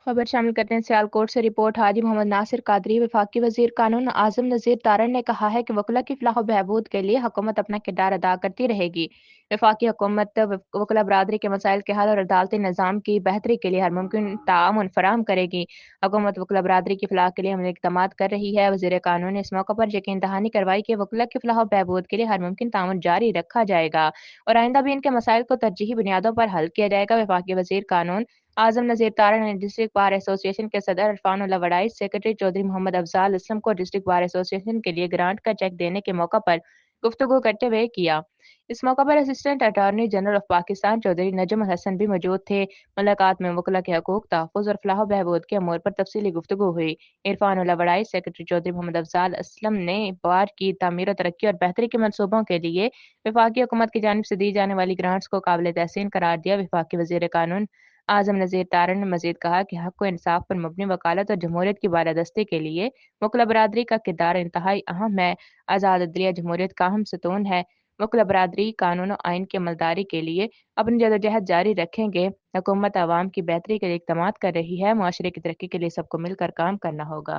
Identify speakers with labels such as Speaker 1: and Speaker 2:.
Speaker 1: خبر شامل کرتے ہیں سیالکوٹ سے رپورٹ۔ حاجی محمد ناصر قادری وفاقی وزیر قانون اعظم نذیر تارڑ نے کہا ہے کہ وکلا کی فلاح و بہبود کے لیے حکومت اپنا کردار ادا کرتی رہے گی۔ وفاقی حکومت وکلا برادری کے مسائل کے حل اور عدالتی نظام کی بہتری کے لیے ہر ممکن تعاون فراہم کرے گی۔ حکومت وکلا برادری کی فلاح کے لیے عملی اقدامات کر رہی ہے۔ وزیر قانون نے اس موقع پر یقین دہانی کروائی کہ وکلا کی فلاح و بہبود کے لیے ہر ممکن تعاون جاری رکھا جائے گا اور آئندہ بھی ان کے مسائل کو ترجیحی بنیادوں پر حل کیا جائے گا۔ وفاقی وزیر قانون اعظم نذیر تارڑ نے ڈسٹرکٹ بار ایسوسی ایشن کے صدر عرفان اللہ وڈائی، سیکرٹری چودھری محمد افضال اسلم کو ڈسٹرکٹ بار ایسوسی ایشن کے لیے گرانٹ کا چیک دینے کے موقع پر گفتگو کرتے ہوئے کیا۔ اس موقع پر assistant attorney general of Pakistan Chaudhry Najam ul Hassan بھی موجود تھے۔ ملاقات میں وکلا کے حقوق، تحفظ اور فلاح و بہبود کے امور پر تفصیلی گفتگو ہوئی۔ عرفان اللہ وڈائی، سیکرٹری چودھری محمد افضال اسلم نے بار کی تعمیر و ترقی اور بہتری کے منصوبوں کے لیے وفاقی حکومت کی جانب سے دی جانے والی گرانٹس کو قابل تحسین قرار دیا۔ وفاقی وزیر قانون اعظم نذیر تارڑ نے مزید کہا کہ حق و انصاف پر مبنی وکالت اور جمہوریت کی بالادستی کے لیے وکلا برادری کا کردار انتہائی اہم ہے۔ آزاد عدلیہ جمہوریت کا اہم ستون ہے۔ وکلا برادری قانون و آئین کی عملداری کے لیے اپنی جدوجہد جاری رکھیں گے۔ حکومت عوام کی بہتری کے لیے اقدامات کر رہی ہے۔ معاشرے کی ترقی کے لیے سب کو مل کر کام کرنا ہوگا۔